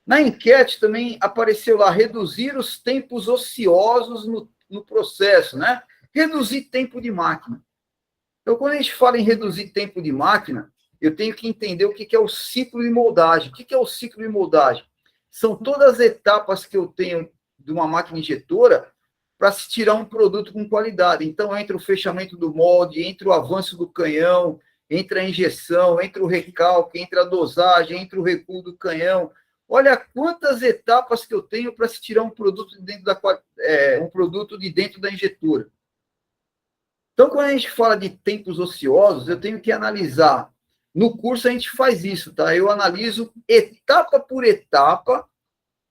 Na enquete também apareceu lá, reduzir os tempos ociosos no processo, né? Reduzir tempo de máquina. Então, quando a gente fala em reduzir tempo de máquina, eu tenho que entender o que é o ciclo de moldagem. O que é o ciclo de moldagem? São todas as etapas que eu tenho de uma máquina injetora para se tirar um produto com qualidade. Então, entra o fechamento do molde, entra o avanço do canhão, entra a injeção, entra o recalque, entra a dosagem, entra o recuo do canhão. Olha quantas etapas que eu tenho para se tirar um produto um produto de dentro da injetora. Então, quando a gente fala de tempos ociosos, eu tenho que analisar. No curso a gente faz isso, tá? Eu analiso etapa por etapa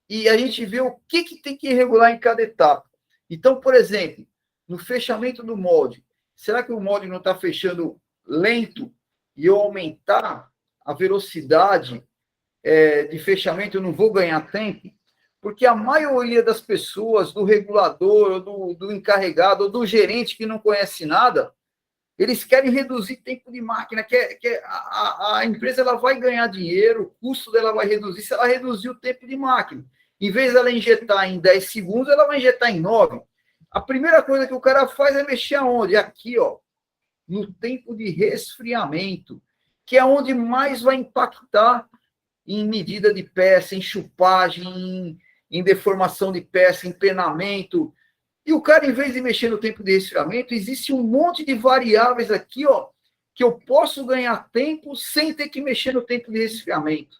e a gente vê o que tem que regular em cada etapa. Então, por exemplo, no fechamento do molde, será que o molde não está fechando lento e eu aumentar a velocidade de fechamento, eu não vou ganhar tempo? Porque a maioria das pessoas, do regulador, ou do encarregado, ou do gerente que não conhece nada, eles querem reduzir tempo de máquina, a empresa ela vai ganhar dinheiro, o custo dela vai reduzir se ela reduzir o tempo de máquina. Em vez dela injetar em 10 segundos, ela vai injetar em 9. A primeira coisa que o cara faz é mexer aonde? Aqui, ó, no tempo de resfriamento, que é onde mais vai impactar em medida de peça, em chupagem, em deformação de peça, em penamento. E o cara, em vez de mexer no tempo de resfriamento, existe um monte de variáveis aqui, ó, que eu posso ganhar tempo sem ter que mexer no tempo de resfriamento.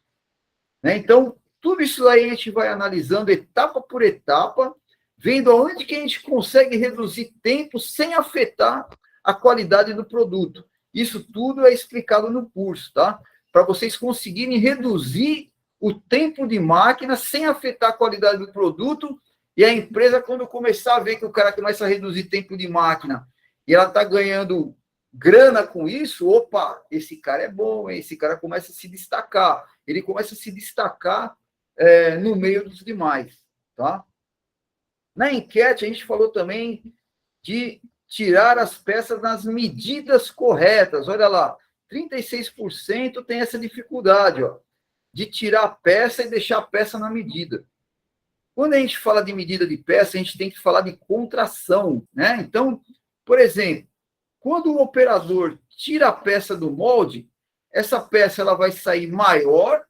Né? Então, tudo isso aí a gente vai analisando etapa por etapa, vendo aonde que a gente consegue reduzir tempo sem afetar a qualidade do produto. Isso tudo é explicado no curso, tá? Para vocês conseguirem reduzir o tempo de máquina sem afetar a qualidade do produto. E a empresa, quando começar a ver que o cara começa a reduzir tempo de máquina e ela está ganhando grana com isso, opa, esse cara é bom, esse cara começa a se destacar. Ele começa a se destacar no meio dos demais, tá? Na enquete, a gente falou também de tirar as peças nas medidas corretas. Olha lá, 36% tem essa dificuldade, ó, de tirar a peça e deixar a peça na medida. Quando a gente fala de medida de peça, a gente tem que falar de contração, né? Então, por exemplo, quando o operador tira a peça do molde, essa peça ela vai sair maior,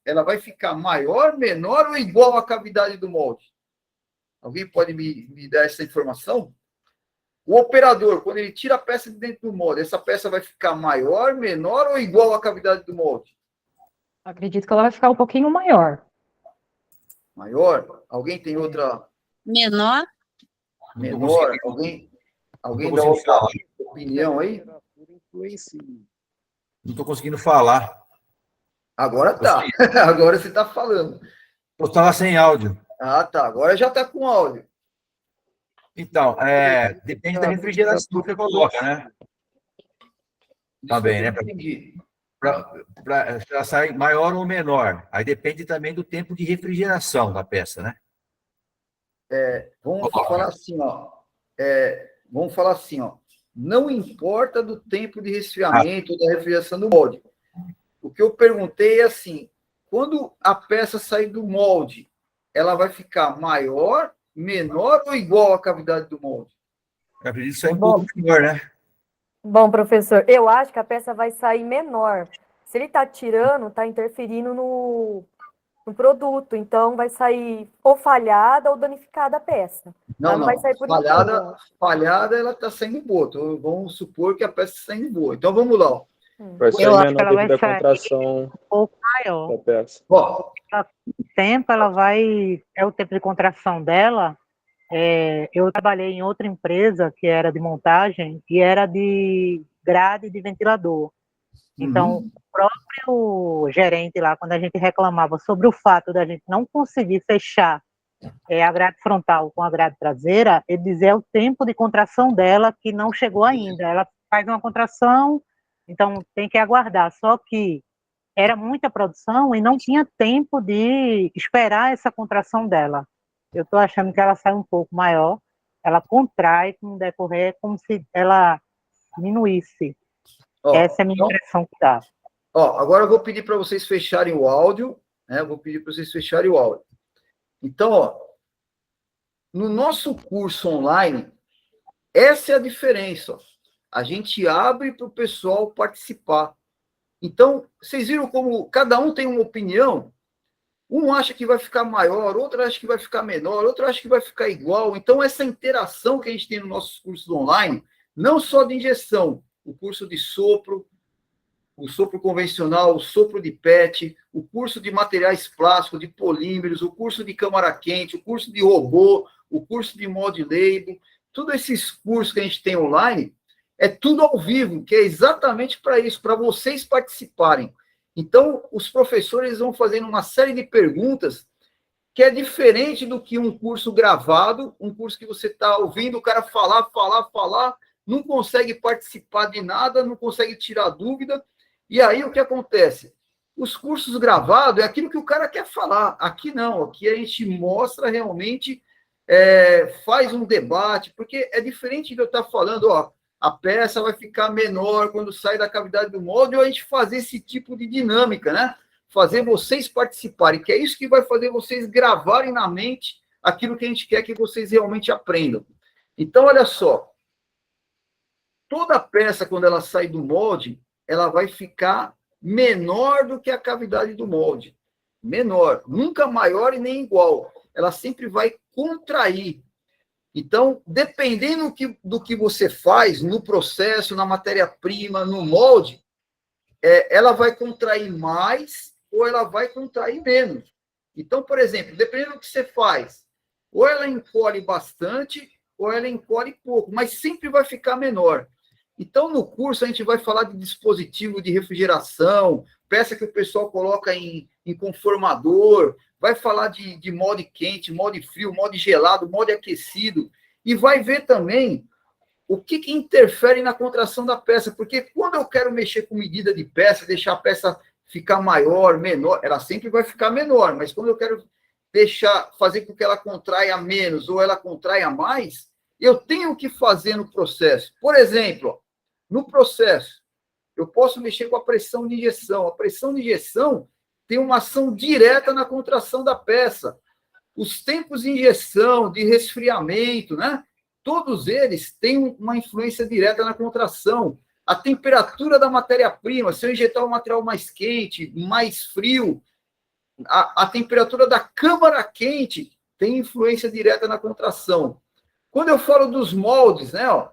ela vai ficar maior, menor ou igual à cavidade do molde? Alguém pode me dar essa informação? O operador, quando ele tira a peça de dentro do molde, essa peça vai ficar maior, menor ou igual à cavidade do molde? Acredito que ela vai ficar um pouquinho maior. Maior? Alguém tem outra? Menor? Menor? Alguém dá outra opinião aí? Não estou conseguindo falar. Agora tá. Agora você está falando. Eu estava sem áudio. Ah, tá. Agora já está com áudio. Então, depende da refrigeração que você coloca, né? Também, né? Para ela sair maior ou menor. Aí depende também do tempo de refrigeração da peça, né? Vamos falar assim, ó. Não importa do tempo de resfriamento ou da refrigeração do molde. O que eu perguntei é assim, quando a peça sair do molde, ela vai ficar maior, menor ou igual à cavidade do molde? Eu acredito que sai um pouco menor, né? Bom, professor, eu acho que a peça vai sair menor. Se ele está tirando, está interferindo no produto. Então, vai sair ou falhada ou danificada a peça. Não vai sair por falhada, ela está saindo boa. Então, vamos supor que a peça está saindo boa. Então, vamos lá. Vai sair menor devido à contração um pouco maior. da peça. O tempo, ela vai... É o tempo de contração dela. Eu trabalhei em outra empresa que era de montagem e era de grade de ventilador. Então, o próprio gerente lá, quando a gente reclamava sobre o fato da gente não conseguir fechar a grade frontal com a grade traseira, ele dizia o tempo de contração dela que não chegou ainda. Ela faz uma contração, então tem que aguardar. Só que era muita produção e não tinha tempo de esperar essa contração dela. Eu estou achando que ela sai um pouco maior, ela contrai com o decorrer, como se ela diminuísse. Essa é a minha impressão que dá. Agora eu vou pedir para vocês fecharem o áudio né? Eu vou pedir para vocês fecharem o áudio. Então, ó, no nosso curso online, essa é a diferença. Ó. A gente abre para o pessoal participar. Então, vocês viram como cada um tem uma opinião? Um acha que vai ficar maior, outro acha que vai ficar menor, outro acha que vai ficar igual. Então, essa interação que a gente tem nos nossos cursos online, não só de injeção, o curso de sopro, o sopro convencional, o sopro de PET, o curso de materiais plásticos, de polímeros, o curso de câmara quente, o curso de robô, o curso de mod label, todos esses cursos que a gente tem online, é tudo ao vivo, que é exatamente para isso, para vocês participarem. Então, os professores vão fazendo uma série de perguntas que é diferente do que um curso gravado, um curso que você está ouvindo o cara falar, não consegue participar de nada, não consegue tirar dúvida. E aí, o que acontece? Os cursos gravados é aquilo que o cara quer falar. Aqui não, aqui a gente mostra realmente, faz um debate, porque é diferente de eu estar falando, ó, a peça vai ficar menor quando sai da cavidade do molde, ou a gente fazer esse tipo de dinâmica, né? Fazer vocês participarem, que é isso que vai fazer vocês gravarem na mente aquilo que a gente quer que vocês realmente aprendam. Então, olha só, toda peça, quando ela sai do molde, ela vai ficar menor do que a cavidade do molde. Menor, nunca maior e nem igual. Ela sempre vai contrair. Então, dependendo do que você faz no processo, na matéria-prima, no molde, ela vai contrair mais ou ela vai contrair menos. Então, por exemplo, dependendo do que você faz, ou ela encolhe bastante ou ela encolhe pouco, mas sempre vai ficar menor. Então, no curso, a gente vai falar de dispositivo de refrigeração, peça que o pessoal coloca em conformador, vai falar de molde quente, molde frio, molde gelado, molde aquecido, e vai ver também o que interfere na contração da peça, porque quando eu quero mexer com medida de peça, deixar a peça ficar maior, menor, ela sempre vai ficar menor, mas quando eu quero fazer com que ela contraia menos ou ela contraia mais, eu tenho que fazer no processo. Por exemplo, no processo, eu posso mexer com a pressão de injeção. A pressão de injeção tem uma ação direta na contração da peça. Os tempos de injeção, de resfriamento, né? Todos eles têm uma influência direta na contração. A temperatura da matéria-prima, se eu injetar um material mais quente, mais frio, a temperatura da câmara quente tem influência direta na contração. Quando eu falo dos moldes, né, ó,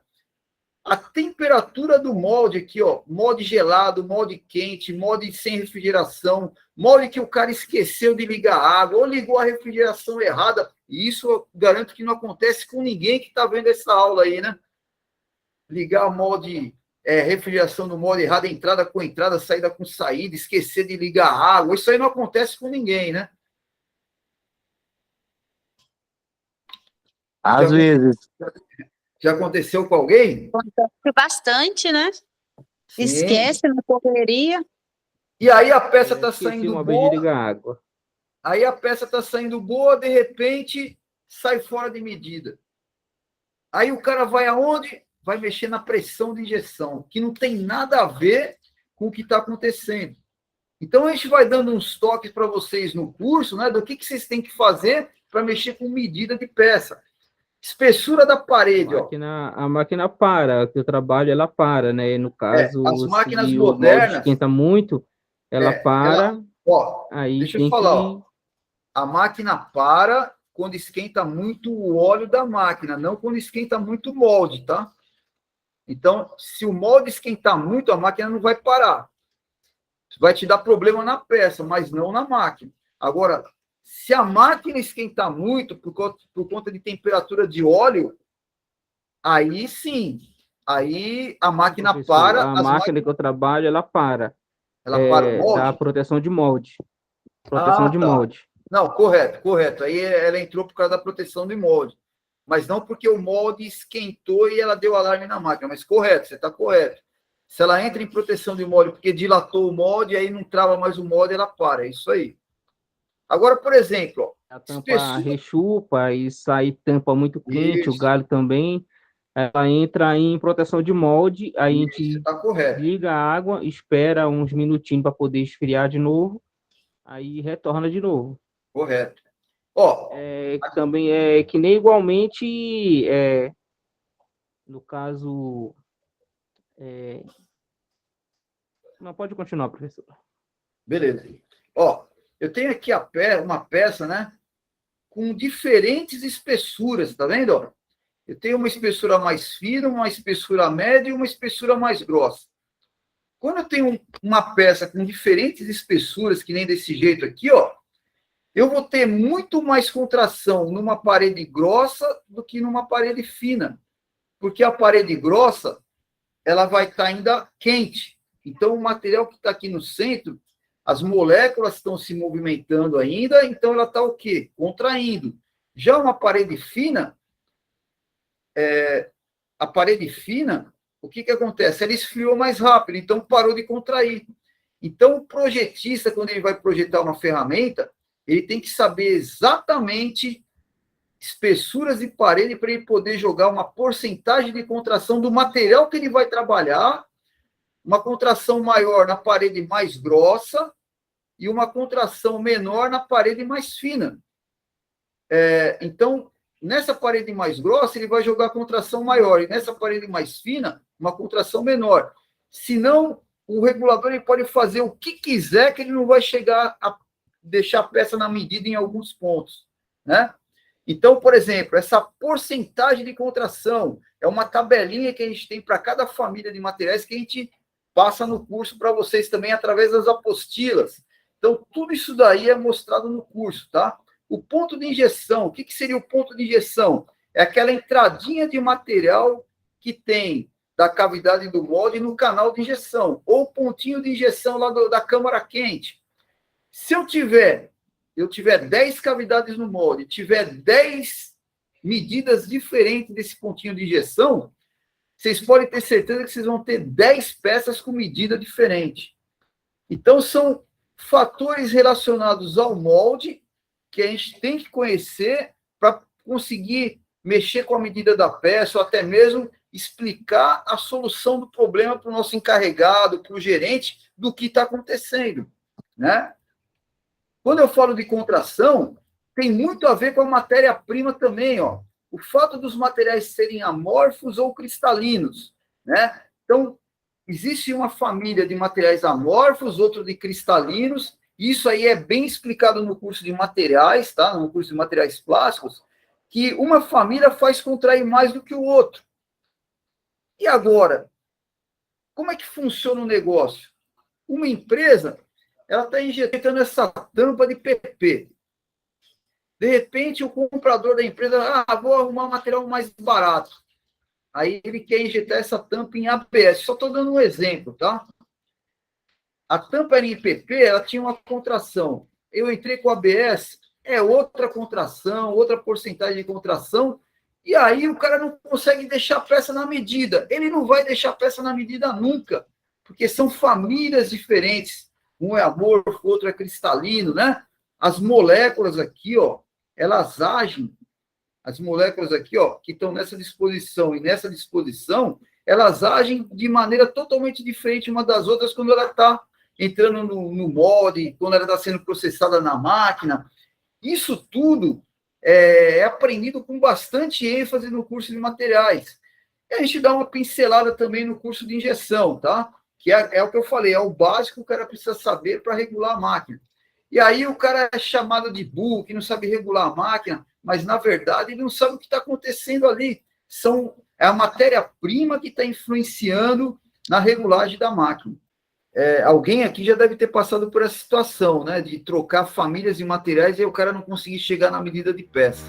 a temperatura do molde aqui, ó, molde gelado, molde quente, molde sem refrigeração, molde que o cara esqueceu de ligar a água, ou ligou a refrigeração errada, e isso eu garanto que não acontece com ninguém que está vendo essa aula aí, né? Ligar o molde, refrigeração do molde errado, entrada com entrada, saída com saída, esquecer de ligar a água, isso aí não acontece com ninguém, né? Às vezes. Já aconteceu com alguém? Acontece bastante, né? Sim. Esquece na correria. E aí a peça está saindo uma boa. vez de ligar água. Aí a peça está saindo boa, de repente sai fora de medida. Aí o cara vai aonde? Vai mexer na pressão de injeção, que não tem nada a ver com o que está acontecendo. Então a gente vai dando uns toques para vocês no curso, né? Do que vocês têm que fazer para mexer com medida de peça. Espessura da parede, A máquina para, que eu trabalho, ela para, né? No caso, as máquinas se modernas, o molde esquenta muito, ela para. Aí deixa tem eu falar, que... a máquina para quando esquenta muito o óleo da máquina, não quando esquenta muito o molde, tá? Então, se o molde esquentar muito, a máquina não vai parar. Vai te dar problema na peça, mas não na máquina. Agora, se a máquina esquentar muito por conta de temperatura de óleo, aí sim, aí a máquina para. A máquina que eu trabalho, ela para. Ela para o molde? Dá proteção de molde. Proteção de molde. Não, correto. Aí ela entrou por causa da proteção de molde. Mas não porque o molde esquentou e ela deu alarme na máquina. Mas correto, você está correto. Se ela entra em proteção de molde porque dilatou o molde, aí não trava mais o molde, ela para. É isso aí. Agora, por exemplo, a tampa rechupa e sai tampa muito quente, o galho também, ela entra em proteção de molde, aí a gente liga a água, espera uns minutinhos para poder esfriar de novo, aí retorna de novo. Correto. Ó, Também é que nem igualmente, no caso... Não, pode continuar, professor. beleza. Ó, eu tenho aqui uma peça, né? Com diferentes espessuras, tá vendo? Ó? Eu tenho uma espessura mais fina, uma espessura média e uma espessura mais grossa. Quando eu tenho uma peça com diferentes espessuras, que nem desse jeito aqui, ó, eu vou ter muito mais contração numa parede grossa do que numa parede fina. Porque a parede grossa, ela vai estar ainda quente. Então, o material que está aqui no centro, as moléculas estão se movimentando ainda, então ela está o quê? Contraindo. Já uma parede fina, a parede fina, o que acontece? Ela esfriou mais rápido, então parou de contrair. Então, o projetista, quando ele vai projetar uma ferramenta, ele tem que saber exatamente espessuras de parede para ele poder jogar uma porcentagem de contração do material que ele vai trabalhar, uma contração maior na parede mais grossa e uma contração menor na parede mais fina. Então, nessa parede mais grossa, ele vai jogar contração maior, e nessa parede mais fina, uma contração menor. Senão, o regulador ele pode fazer o que quiser, que ele não vai chegar a deixar a peça na medida em alguns pontos, né? Então, por exemplo, essa porcentagem de contração é uma tabelinha que a gente tem para cada família de materiais que a gente passa no curso para vocês também através das apostilas. Então, tudo isso daí é mostrado no curso, tá? O ponto de injeção, o que seria o ponto de injeção? É aquela entradinha de material que tem da cavidade do molde no canal de injeção, ou pontinho de injeção lá da câmara quente. Se eu tiver 10 cavidades no molde, tiver 10 medidas diferentes desse pontinho de injeção, vocês podem ter certeza que vocês vão ter 10 peças com medida diferente. Então, são fatores relacionados ao molde que a gente tem que conhecer para conseguir mexer com a medida da peça, ou até mesmo explicar a solução do problema para o nosso encarregado, para o gerente, do que está acontecendo, né? Quando eu falo de contração, tem muito a ver com a matéria-prima também, ó. O fato dos materiais serem amorfos ou cristalinos, né? Então, existe uma família de materiais amorfos, outro de cristalinos. Isso aí é bem explicado no curso de materiais, tá? No curso de materiais plásticos, que uma família faz contrair mais do que o outro. E agora, como é que funciona o negócio? Uma empresa, ela está injetando essa tampa de PP. De repente, o comprador da empresa, vou arrumar um material mais barato. Aí ele quer injetar essa tampa em ABS. Só estou dando um exemplo, tá? A tampa era em PP, ela tinha uma contração. Eu entrei com o ABS, outra contração, outra porcentagem de contração, e aí o cara não consegue deixar a peça na medida. Ele não vai deixar a peça na medida nunca, porque são famílias diferentes. Um é amorfo, outro é cristalino, né? As moléculas aqui, ó, elas agem, as moléculas aqui, ó, que estão nessa disposição e nessa disposição, elas agem de maneira totalmente diferente uma das outras quando ela está entrando no molde, quando ela está sendo processada na máquina. Isso tudo é aprendido com bastante ênfase no curso de materiais. E a gente dá uma pincelada também no curso de injeção, tá? Que é o que eu falei, é o básico que o cara precisa saber para regular a máquina. E aí o cara é chamado de burro, que não sabe regular a máquina, mas, na verdade, ele não sabe o que está acontecendo ali. É a matéria-prima que está influenciando na regulagem da máquina. Alguém aqui já deve ter passado por essa situação, né? De trocar famílias de materiais e o cara não conseguir chegar na medida de peça.